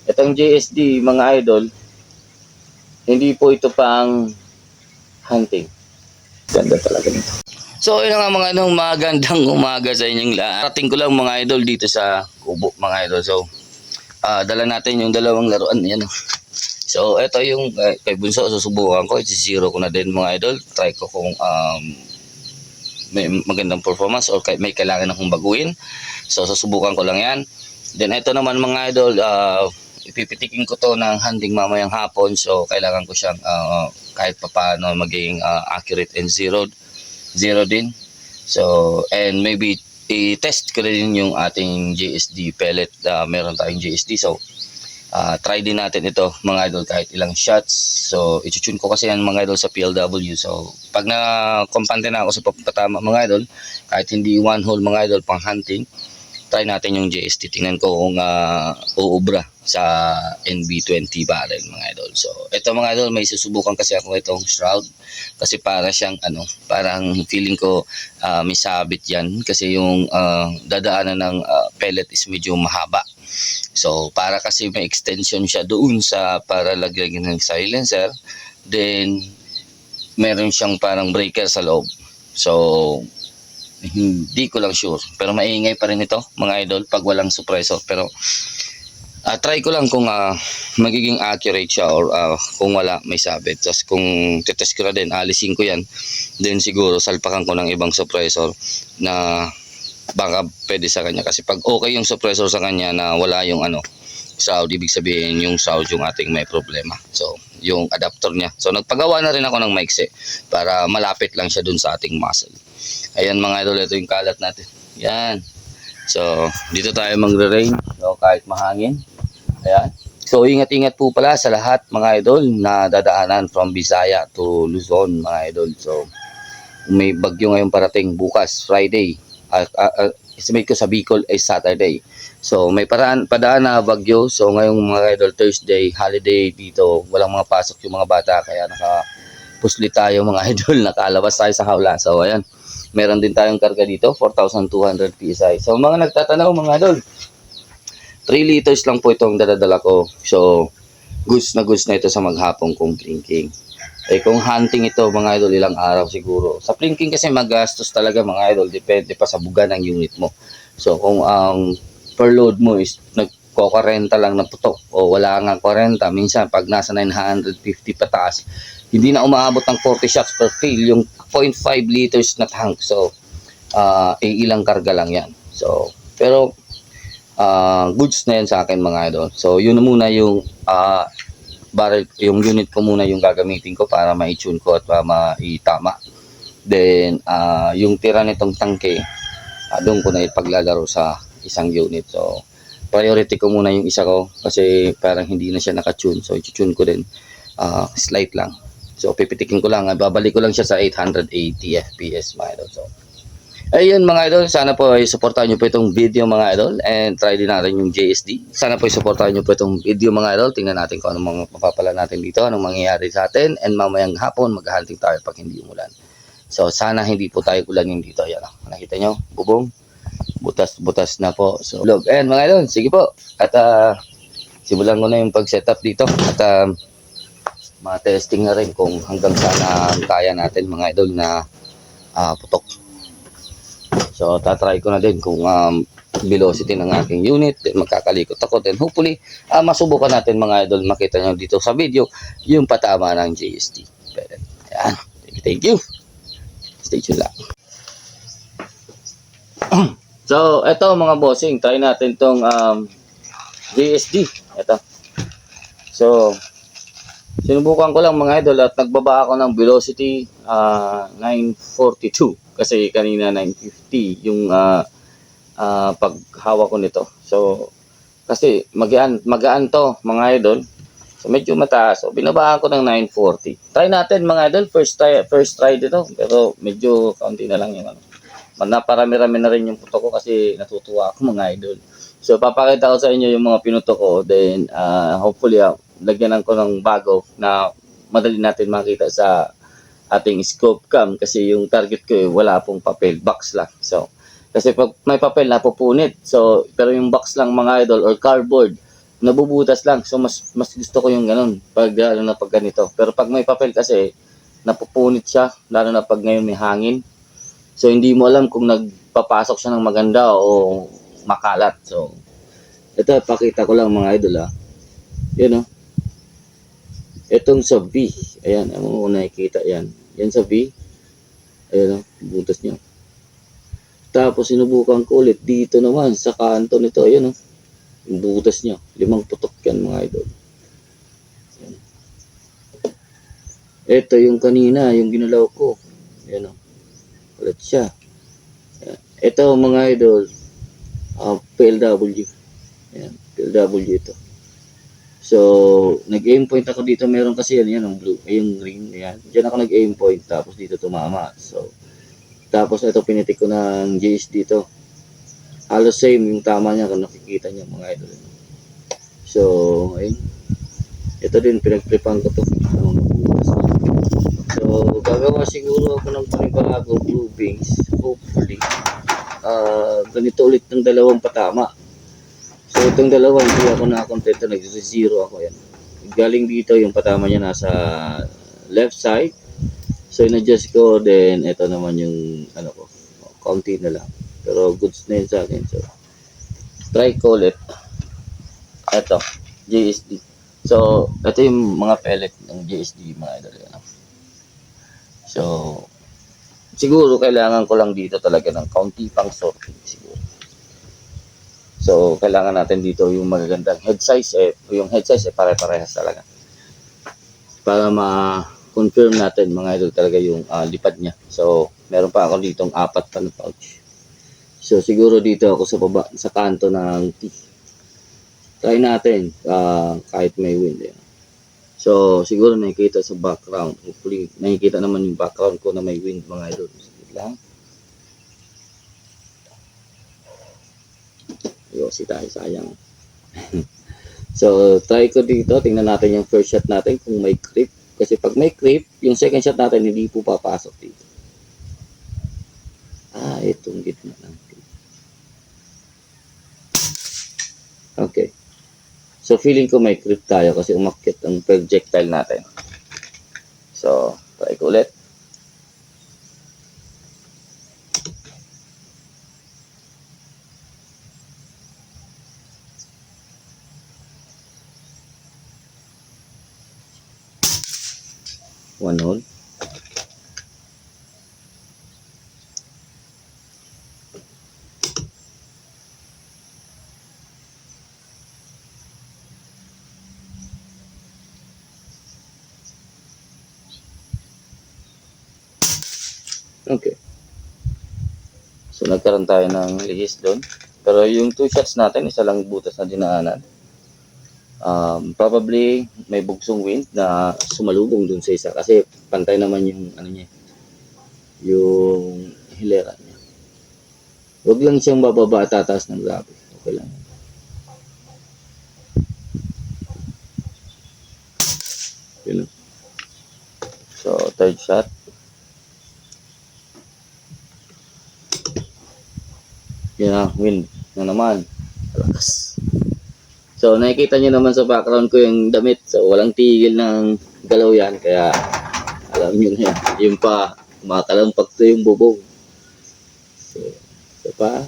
Itong JSD mga idol, hindi po ito pang hunting. Ganda talaga nito. So yun nga mga idol, magandang umaga sa inyong lahat. Rating ko lang mga idol dito sa kubo mga idol. So dala natin yung dalawang laruan yan. So ito yung kay Bunso, susubukan ko, i-zero ko na din mga idol. Try ko kung may magandang performance or may kailangan akong baguhin. So susubukan ko lang yan. Then ito naman mga idol, ipipitikin ko to ng hunting mamayang hapon. So kailangan ko siyang kahit papaano maging accurate and zero din. So and maybe i-test ko rin yung ating JSD pellet. Meron tayong JSD, so try din natin ito mga idol kahit ilang shots. So i-tune ko kasi yan mga idol sa PLW. So pag na-kompante na ako sa pagpatama mga idol, kahit hindi one hole mga idol pang hunting, try natin yung JST. Tingnan ko kung uubra sa NB20 barrel mga idol. So ito mga idol, may susubukan kasi ako itong shroud kasi para siyang parang feeling ko may sabit yan kasi yung dadaanan ng pellet is medyo mahaba. So para kasi may extension siya doon sa para lagyan ng silencer, then meron siyang parang breaker sa loob. So hindi ko lang sure, pero maingay pa rin ito mga idol pag walang suppressor. Pero try ko lang kung magiging accurate siya or kung wala may sabit. Tapos kung titest ko na din, alisin ko yan, then siguro salpakan ko ng ibang suppressor na baka pwede sa kanya. Kasi pag okay yung suppressor sa kanya na wala yung sound, ibig sabihin yung sound yung ating may problema. So yung adapter niya, so nagpagawa na rin ako ng maiksi para malapit lang siya dun sa ating muzzle. Ayan mga idol, ito yung kalat natin. Yan. So dito tayo magre-rain, so, kahit mahangin. Ayan. So ingat-ingat po pala sa lahat mga idol na dadaanan from Visaya to Luzon mga idol. So may bagyo ngayon parating bukas Friday. Estimate ko sa Bicol ay Saturday. So may padaan na bagyo. So ngayong mga idol, Thursday, holiday dito, walang mga pasok yung mga bata, kaya pusli tayo mga idol, nakalabas tayo sa hawla. So ayan, meron din tayong karga dito, 4,200 PSI. So mga nagtatanaw mga idol, 3 liters lang po itong dadadala ko. So goods na ito sa maghapong kong plinking. Kung hunting ito mga idol, ilang araw siguro. Sa plinking kasi magastos talaga mga idol, depende pa sa buga ng unit mo. So kung ang per load mo is nagko-40 lang na putok o wala nga 40, minsan pag nasa 950 pataas, hindi na umaabot ng 40 shots per fill yung 0.5 liters na tank. So ilang karga lang yan. So pero goods na yan sa akin mga idol. So yun muna yung barrel, yung unit ko muna yung gagamitin ko para ma-tune ko at maitama. Then yung tira nitong tangke, doon ko na ipaglalaro sa isang unit. So priority ko muna yung isa ko kasi parang hindi na siya naka-tune. So i-tune ko din slight lang. So pipitikin ko lang, babalik ko lang siya sa 880 FPS mga idol. So ayun mga idol, sana po ay supportahan nyo po itong video mga idol and try din natin yung JSD. Sana po ay supportahan nyo po itong video mga idol. Tingnan natin kung anong mga mapapala natin dito, anong mangyayari sa atin, and mamayang hapon maghahunting tayo pag hindi umulan. So sana hindi po tayo ulanin dito. Ayan, nakita nyo, bubong, butas na po. So log, and mga idol, sige po. At simulan ko na yung pag-setup dito at ma-testing na rin kung hanggang saan kaya natin mga idol na putok. So tatry ko na din kung velocity ng aking unit, then magkakalikot ako, then hopefully masubukan natin mga idol, makita nyo dito sa video yung patama ng JSD. Ayan, thank you. Stay tuned lang. So eto mga bossing, try natin tong JSD. Eto. So sinubukan ko lang mga idol at nagbaba ako ng velocity 942 kasi kanina 950 yung paghawak ko nito. So kasi magaan to mga idol. So medyo mataas. So binabaan ko ng 940. Try natin mga idol, first try dito, pero medyo kaunti na lang yung naparami-rami na rin yung puto ko kasi natutuwa ako mga idol. So papakita ko sa inyo yung mga pinuto ko, then hopefully lagyanan ko ng bago na madali natin makita sa ating scope cam kasi yung target ko wala pong papel, box lang. So Kasi pag may papel, napupunit. So, pero yung box lang mga idol or cardboard, nabubutas lang. So, mas gusto ko yung ganun. Pag, lalo na pag ganito. Pero pag may papel kasi, napupunit siya. Lalo na pag ngayon may hangin. So, hindi mo alam kung nagpapasok siya ng maganda o makalat. So, ito, pakita ko lang mga idol Yan Itong sa V. Ayan, mo nakikita yan. Yan sa V. Ayan butas niya. Tapos sinubukan ko ulit dito naman sa kanto nito. Ayan yung butas niya. 5 putok yan mga idol. Ayan. Ito yung kanina, yung ginalaw ko. Ayan ulit siya. Ayan. Ito mga idol, PLW. Ayan, PLW ito. So, nag-aim point ako dito. Meron kasi yan yung blue, yung green. Ayan. Diyan ako nag-aim point. Tapos dito tumama. So, tapos ito pinitik ko ng JS dito. Halos same yung tama niya kung nakikita niyo mga idol. So, ayun. Ito din pinagtripan ko to. So, gagawa siguro ako ng panibago blue wings. Hopefully, ganito ulit ng 2 patama. So, itong 2 hindi ako nakakontento. Nag-0 ako yan. Galing dito yung patama niya nasa left side. So, in-adjust ko. Then, ito naman yung ano ko. Konti na lang. Pero goods na yun sa akin. So, try ko ulit. Ito, JSD. So, ito yung mga pellet ng JSD mga idol. So, siguro kailangan ko lang dito talaga ng kaunti pang sorting siguro. So, kailangan natin dito yung magagandang head size. Yung head size pare-parehas talaga. Para ma-confirm natin mga idol talaga yung lipad niya. So, meron pa ako ditong 4 pa na pouch. So, siguro dito ako sa baba, sa kanto ng T. Try natin kahit may wind. So, siguro nakikita sa background. Hopefully, nakikita naman yung background ko na may wind mga idol. Sige lang. Yosi tayo, sayang. So, try ko dito. Tingnan natin yung first shot natin kung may creep. Kasi pag may creep, yung second shot natin hindi po papasok dito. Itong gitna lang. Okay. So, feeling ko may creep tayo kasi umakyat ang projectile natin. So, try ko ulit. One hole. Okay. So, nagkaroon tayo ng lihis doon. Pero yung 2 shots natin, isa lang butas na dinaanan. Probably may bugsong wind na sumalubong dun sa isa. Kasi pantay naman yung ano niya, yung hilera niya. Huwag lang siyang bababa at tataas ng grabe. Okay lang. Yun. So, third shot. Yan wind na naman. Relax. So, nakikita nyo naman sa background ko yung damit. So, walang tigil ng galaw yan. Kaya, alam nyo na yan. Yung pa, makakalampag to yung bubong. So, ito pa.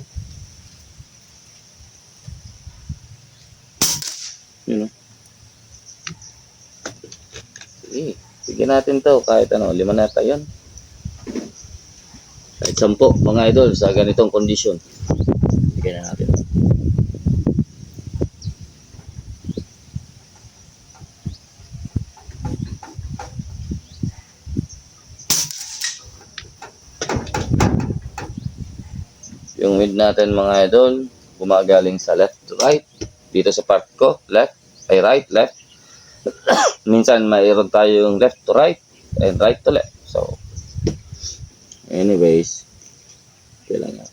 Yun Sige. Sige natin to. Kahit 5 na tayo yun. Kahit 10 mga idol sa ganitong kondisyon. Sige na natin. Yung wind natin mga idol, gumagaling sa left to right. Dito sa part ko, left, ay right, left. Minsan mayroon tayong left to right and right to left. So, anyways, kailangan.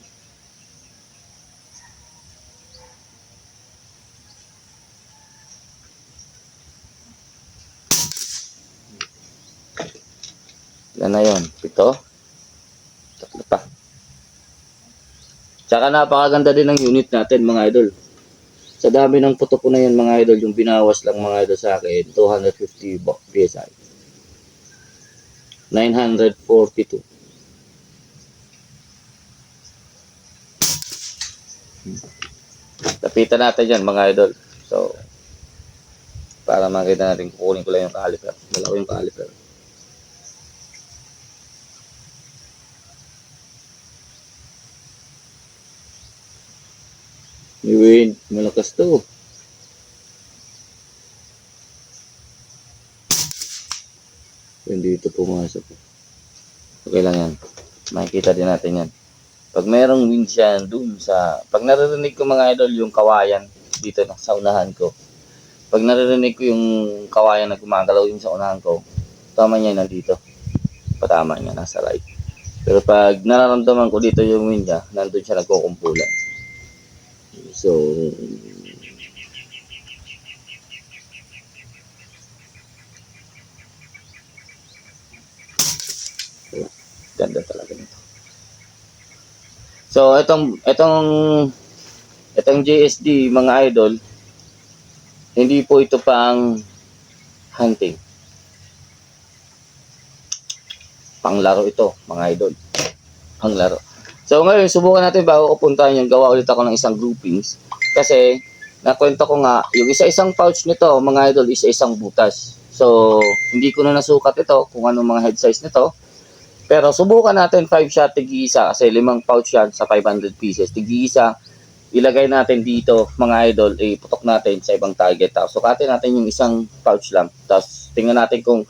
Ilan na yun? 7? 3 pa. Saka napakaganda din ng unit natin mga idol. Sa dami ng putok ko na yan mga idol, yung binawas lang mga idol sa akin, 250 PSI. 942. Lapitan natin yan mga idol. So, para makita natin, kukunin ko lang yung caliper. Dalawa yung caliper. Yung malakas to. Hindi ito pumasok. Okay lang yan. Makikita din natin yan. Pag merong wind yan dun sa... Pag naririnig ko mga idol yung kawayan dito na sa unahan ko. Pag naririnig ko yung kawayan na gumagalaw yung sa unahan ko, tama niya nandito. Patama niya, nasa right. Pero pag nararamdaman ko dito yung wind niya, nandun siya nagkukumpulan. So, ganda talaga nito. So, itong JSD mga idol, hindi po ito pang hunting. Panglaro ito, mga idol. Panglaro. So, ngayon, subukan natin bago ko puntahan yung gawa ulit ako ng isang groupings. Kasi, nakwento ko nga, yung isa-isang pouch nito, mga idol, isa-isang butas. So, hindi ko na nasukat ito kung anong mga head size nito. Pero subukan natin 5 shot tig-isa kasi 5 pouch yan sa 500 pieces. Tig-isa, ilagay natin dito mga idol, iputok natin sa ibang target. Tapos sukatin natin yung isang pouch lang. Tapos tingnan natin kung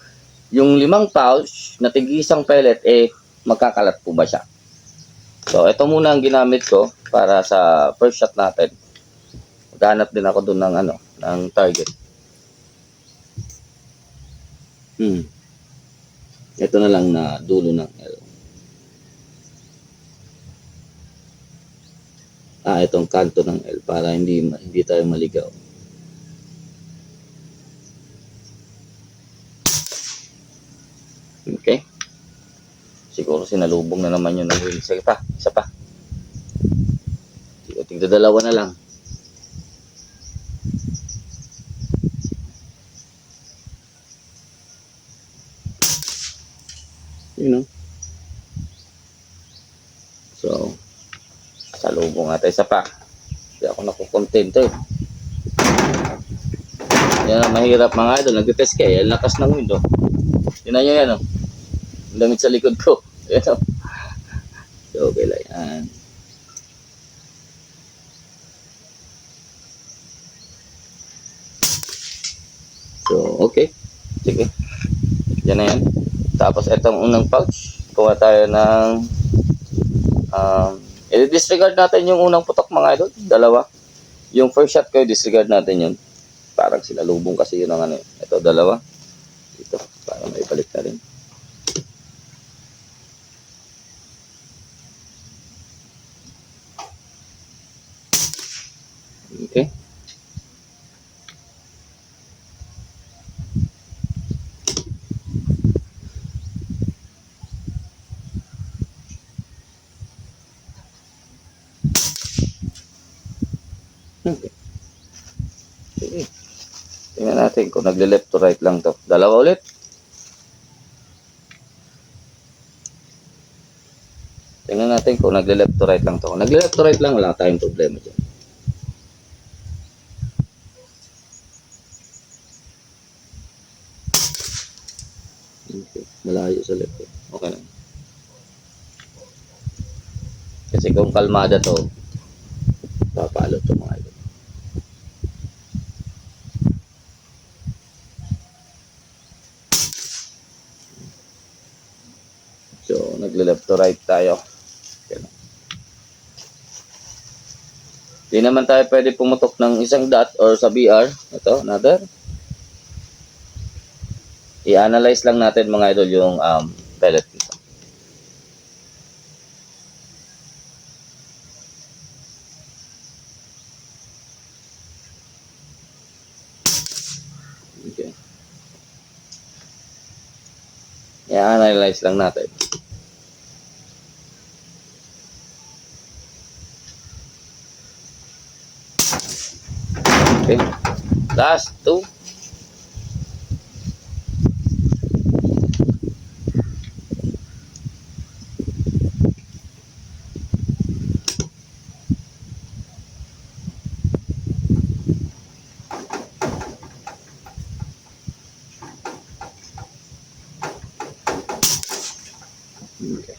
yung 5 pouch na tig-isang pellet, magkakalat po ba siya. So ito muna ang ginamit ko para sa first shot natin. Maghanap din ako dun ng, ng target. Ito na lang na dulo ng L. Itong kanto ng L para hindi tayo maligaw. Okay. Siguro sinalubong na naman yun ng wheel. Sige pa, isa pa. Tigda dalawa na lang. So, salubong natin isa pa. Hindi ako nakukontento eh. Yan ang mahirap mga idol. Nag-test kayo. Ang lakas ng window. Tinan nyo yan, oh. Ang damit sa likod ko. Yan, oh. So, okay lang yan. So, okay. Sige. Yan na yan. Tapos, itong unang pouch. Kuha tayo ng i-disregard natin yung unang putok mga idol. Dalawa. Yung first shot ko, disregard natin yun. Parang sinalubong kasi yun ang ito, dalawa. Ito, para may balik na rin. Okay. Okay. Sige. Tingnan natin kung nagle-left to right lang to. Dalawa ulit. Tingnan natin kung nagle-left to right lang to. Kung nagle-left to right lang, wala tayong problema dyan. Okay. Malayo sa left. Okay na. Kasi kung kalmada to, papalo to mga idol. So, nagle-left to right tayo. Okay. Di naman tayo pwede pumutok ng isang dot or sa BR. Ito, another. I-analyze lang natin mga idol yung pellet nito. Okay. I-analyze lang natin. Last 2. Okay.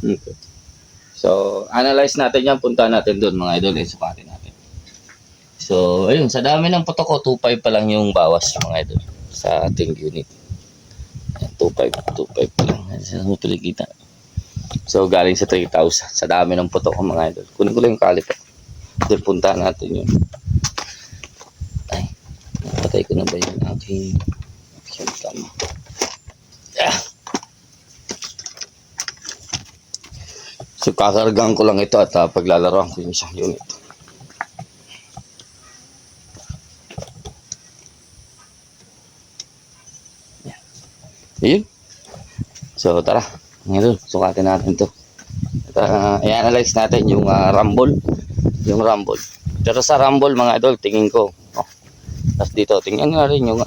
Okay. So, analyze natin yan. Punta natin doon mga idol. Sukatin natin. So, ayun. Sa dami ng putok ko, 2.5 pa lang yung bawas mga idol sa ating unit. 2.5 pa lang. Sa hupili kita. So, galing sa 3,000. Sa dami ng putok ko mga idol. Kunin ko lang yung caliper. Then, punta natin yun. Ay, napatay ko na ba yung aking cam? Ah! So, kakargahan ko lang ito at paglalaroan ko yung isang unit. Ayun. So, tara. Ngayon, sukatin natin ito. I-analyze natin yung rumble. Yung rumble. Pero sa rumble, mga idol, tingin ko. Oh. Tapos dito, tingnan nga rin yung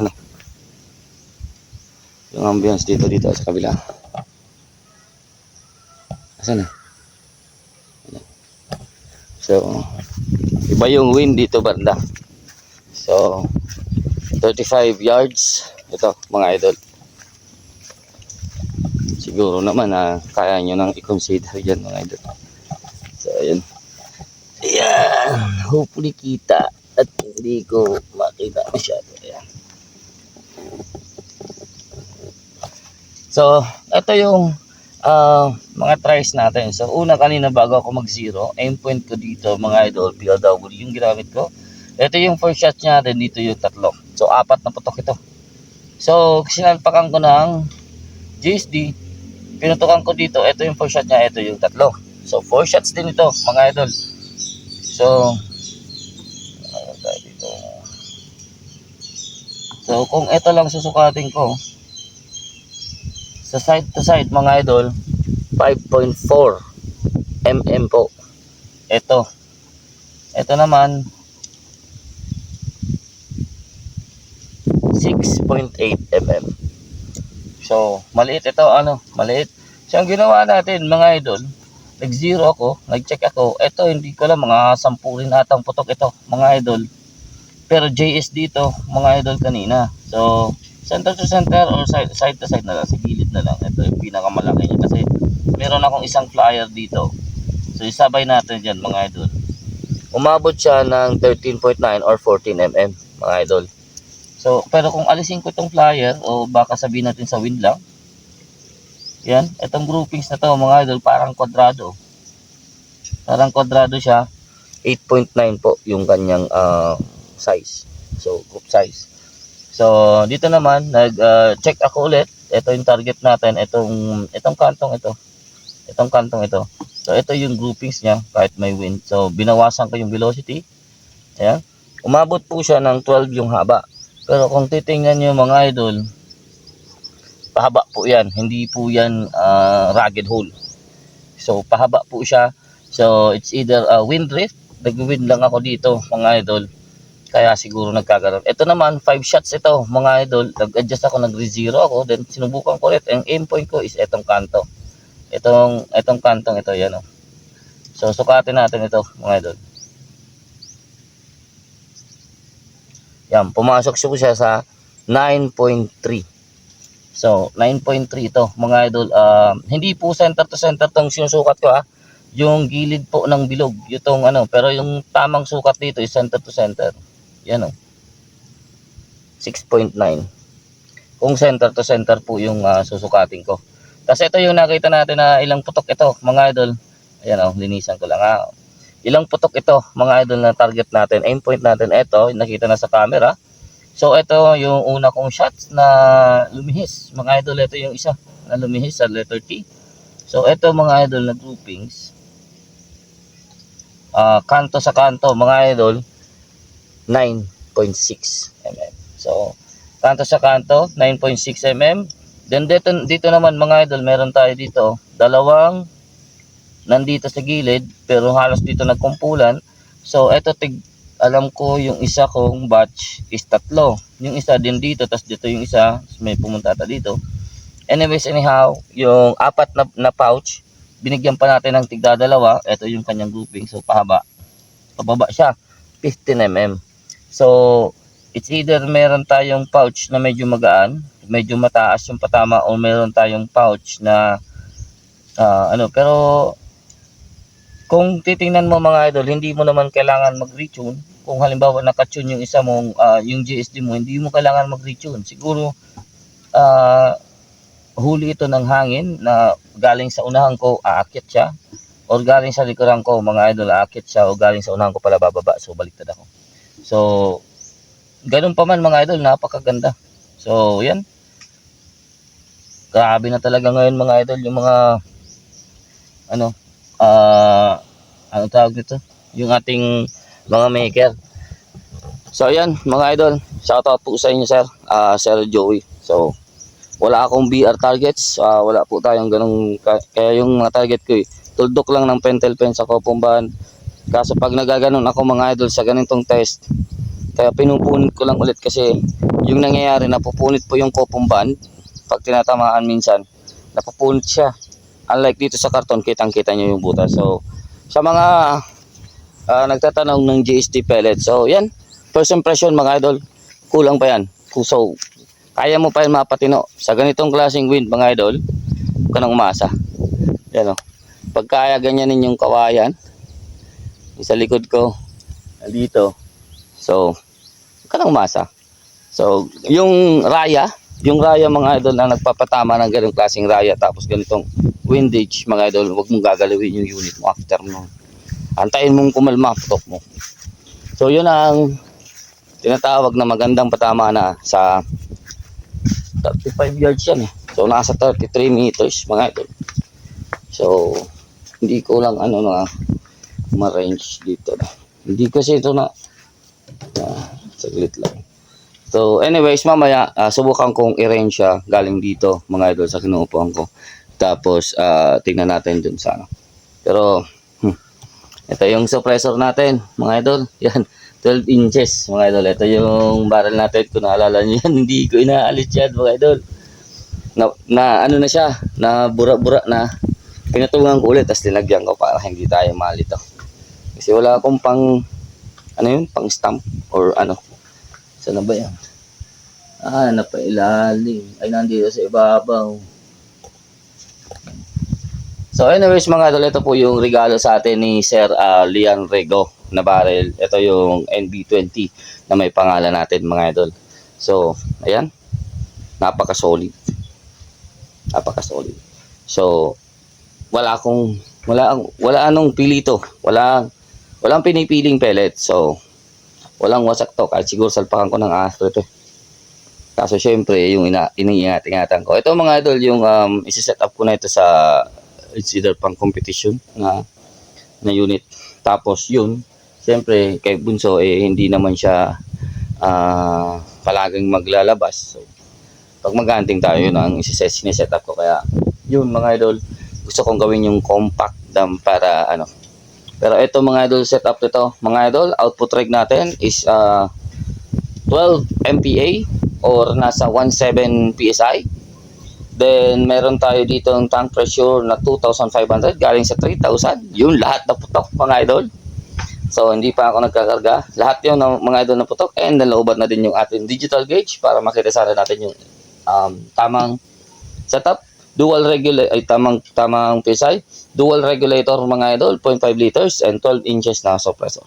yung ambience dito sa kabila. Asan na? So, iba yung wind dito banda. So, 35 yards. Ito, mga idol. Siguro naman kaya nyo nang i-consider yan mga idol. So, ayan. Ayan. Hopefully kita. At hindi ko makita masyado. Ayan. So, ito yung mga tries natin. So, una kanina bago ako mag-zero, aim point ko dito mga idol, PLW yung ginamit ko. Ito yung first shot niya, then dito yung tatlo. So, 4 na putok ito. So, sinalpakan ko ng GSD. Pinutukan ko dito, ito yung first shot niya, ito yung tatlo. So, 4 shots din ito mga idol. So, dito. So, kung ito lang susukatin ko, sa side to side mga idol, 5.4 mm po. Ito naman 6.8 mm. So, maliit ito, maliit. So, ang ginawa natin mga idol, nag-zero ako, nag-check ako. Ito, hindi ko lang, mga 10 rin atang putok ito mga idol. Pero JS dito mga idol kanina. So, center to center or side to side na lang, sa gilid na lang. Ito yung pinakamalaki niya kasi meron akong isang flyer dito. So isabay natin dyan mga idol. Umabot siya ng 13.9 or 14 mm mga idol. So pero kung alisin ko itong flyer o baka sabihin natin sa wind lang. Yan, itong groupings na to mga idol parang kwadrado. Parang kwadrado siya. 8.9 po yung kanyang size. So group size. So, dito naman, nag-check ako ulit. Ito yung target natin. Itong kantong ito. Itong kantong ito. So, ito yung groupings niya kahit may wind. So, binawasan ko yung velocity. Ayan. Umabot po siya ng 12 yung haba. Pero kung titingnan nyo mga idol, pahaba po yan. Hindi po yan rugged hole. So, pahaba po siya. So, it's either wind drift. Nag-wind lang ako dito mga idol. Kaya siguro nagkakaroon. Ito naman, 5 shots ito, mga idol. Nag-adjust ako, nag-re-zero ako. Then, sinubukan ko ulit. Ang aim point ko is itong kanto. Itong kantong ito, yan o. So, sukatin natin ito, mga idol. Yan, pumasok siya sa 9.3. So, 9.3 ito, mga idol. Hindi po center to center tong sinusukat ko, yung gilid po ng bilog. Itong pero yung tamang sukat dito is center to center. Yan o. 6.9. Kung center to center po yung susukatin ko. Kasi ito yung nakita natin na ilang putok ito mga idol. Ayan o, linisan ko lang ilang putok ito mga idol na target natin. Aim point natin ito, nakita na sa camera. So ito yung una kong shots na lumihis. Mga idol, ito yung isa na lumihis sa letter T. So ito mga idol na groupings. Kanto sa kanto mga idol. 9.6 mm. So, kanto sa kanto, 9.6 mm. Then dito naman mga idol, meron tayo dito dalawang nandito sa gilid pero halos dito nagkumpulan. So eto alam ko yung isa kong batch is 3. Yung isa din dito, tas dito yung isa, may pumunta ata dito. Anyways, anyhow, yung 4 na pouch, binigyan pa natin ng tigdadalawa. Ito yung kanyang grouping, so pababa siya 15 mm. So it's either meron tayong pouch na medyo magaan, medyo mataas yung patama, o meron tayong pouch na pero kung titingnan mo mga idol, hindi mo naman kailangan mag-retune. Kung halimbawa naka-tune yung isa mong yung GSD mo, hindi mo kailangan mag-retune. Siguro huli ito ng hangin na galing sa unahan ko, aakyat siya, or galing sa likuran ko mga idol, aakyat siya, o galing sa unahan ko pala bababa, so baliktad ako. So ganun pa man mga idol, napakaganda. So yan, grabe na talaga ngayon mga idol yung mga ano tawag dito, yung ating mga maker. So ayan mga idol, shoutout po sa inyo sir, Sir Joey. So wala akong BR targets, wala po tayong ganung, kaya yung mga target ko tuldok lang ng pentel pen sa kopomban. Kaso pag nagaganon ako mga idol sa ganitong test, kaya pinupunit ko lang ulit kasi yung nangyayari, napupunit po yung kopomban pag tinatamaan minsan, napupunit siya. Unlike dito sa karton, kitang-kita nyo yung butas. So sa mga nagtatanong ng GST pellet, so yan, first impression mga idol, kulang pa yan. So kaya mo pa yan mapatino sa ganitong klaseng wind mga idol, huwag ka nang umasa. Yan o, pag kaya ganyanin yung kawayan sa likod ko dito, so huwag ka nang umasa. So yung raya mga idol na nagpapatama ng ganitong klaseng raya, tapos ganitong windage mga idol, huwag mong gagalawin yung unit mo after mo. Antayin mong kumalma, putok mo. So yun ang tinatawag na magandang patama na sa 35 yards yan eh. So nasa 33 meters mga idol. So hindi ko lang ma-range dito na. Hindi kasi ito na saglit lang. So anyways, mamaya subukan kong i-range siya galing dito mga idol sa kinuupuan ko. Tapos tingnan natin dun sa Pero ito yung suppressor natin mga idol. Yan, 12 inches mga idol. Ito yung barrel natin, kung naalala nyo yan. Hindi ko inaalit yan mga idol. Na ano na siya, na bura-bura na. Pinatungan ko ulit, tapos linagyan ko para hindi tayo malito. Kasi wala akong pang pang stamp or Saan na ba yan? Napailalim. Ay, nandito sa ibabaw. So anyways mga idol, ito po yung regalo sa atin ni Sir Lian Rego na barrel. Ito yung NB20 na may pangalan natin mga idol. So ayan, napaka-solid. So wala anong pilito. Walang pinipiling pellet. So walang wasak to, kahit siguro salpakan ko ng astro ito. Kaso syempre yung iniingatan ko. Ito mga idol, yung isi-set up ko na ito sa it's either pang competition na unit. Tapos yun, syempre kay Bunso hindi naman siya palaging maglalabas. So pag mag-hunting tayo, yun ang isi-set up ko. Kaya yun mga idol, gusto kong gawin yung compact dam para Pero ito mga idol, set up nito mga idol, output reg natin is 12 MPa or nasa 17 PSI. Then meron tayo dito ng tank pressure na 2,500 galing sa 3,000. Yun lahat na putok mga idol. So hindi pa ako nagkakarga. Lahat yun mga idol na putok, and nalooban na din yung ating digital gauge para makita sana natin yung tamang setup. Dual regulator, ay tamang PSI. Dual regulator mga idol, 0.5 liters and 12 inches na suppressor.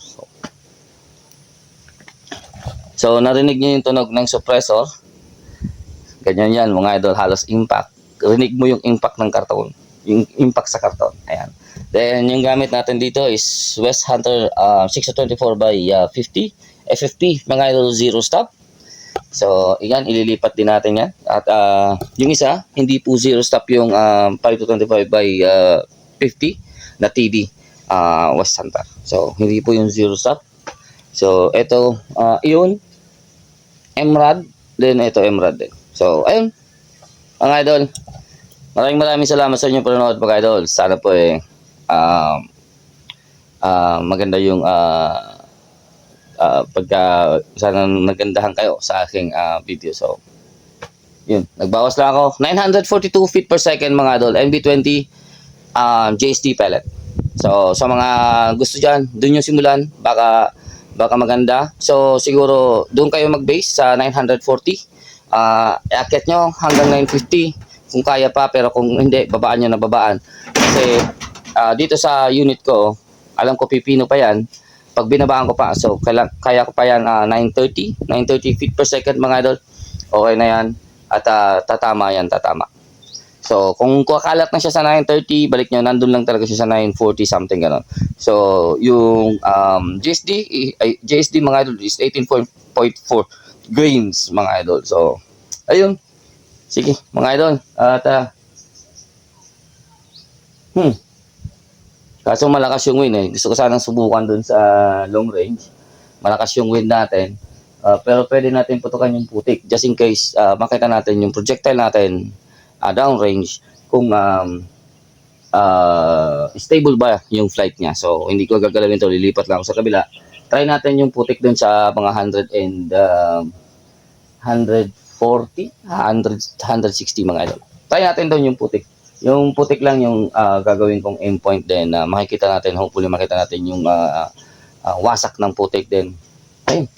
So narinig niyo yung tunog ng suppressor. Ganyan yan mga idol, halos impact. Rinig mo yung impact ng karton, yung impact sa karton. Ayan. Then yung gamit natin dito is West Hunter 624 by 50 FFP mga idol, zero stop. So yan, ililipat din natin yan. At yung isa, hindi po zero stop yung 5225 by 50 na TD West Hunter. So hindi po yung zero stop. So ito yun MRAD, then ito MRAD din. So ayun, Mga idol, maraming salamat sa inyong panonood mga idol. Sana po maganda yung pagka sana nagandahan kayo sa aking video. So, yun. Nagbawas lang ako. 942 feet per second mga idol. MB20 JST pellet. So, sa mga gusto dyan, dun yung simulan. Baka maganda. So, siguro doon kayo mag-base sa 940. Iakyat nyo hanggang 950 kung kaya pa. Pero kung hindi, babaan nyo na babaan. Kasi dito sa unit ko, alam ko pipino pa yan. Pag binabaan ko pa, so kaya ko pa yan 930 feet per second mga idol. Okay na yan. At tatama yan, tatama. So, kung kakalat na siya sa 930, balik nyo, nandun lang talaga siya sa 940 something gano'n. So, yung JSD mga idol is 18.4 grains mga idol. So, ayun. Sige, mga idol. At, kaso malakas yung wind eh. Gusto ko sanang subukan dun sa long range. Malakas yung wind natin. Pero pwede natin putukan yung putik just in case makita natin yung projectile natin downrange kung stable ba yung flight niya. So, hindi ko gagalawin ito. Lilipat lang ako sa kabila. Try natin yung putik dun sa mga 140, 160 mga idol. Try natin doon yung putik. Yung putik lang yung gagawin kong aim point din. Makikita natin, hopefully makita natin yung wasak ng putik din. Ayun.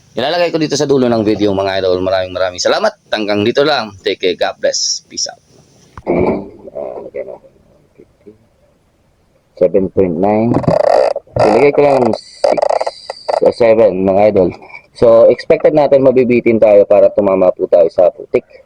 Ilalagay ko dito sa dulo ng video mga idol. Maraming salamat. Hanggang dito lang. Take care. God bless. Peace out. 7.9. Ilagay ko lang 6 o 7 mga idol. So, expected natin mabibitin tayo para tumama po tayo sa putik.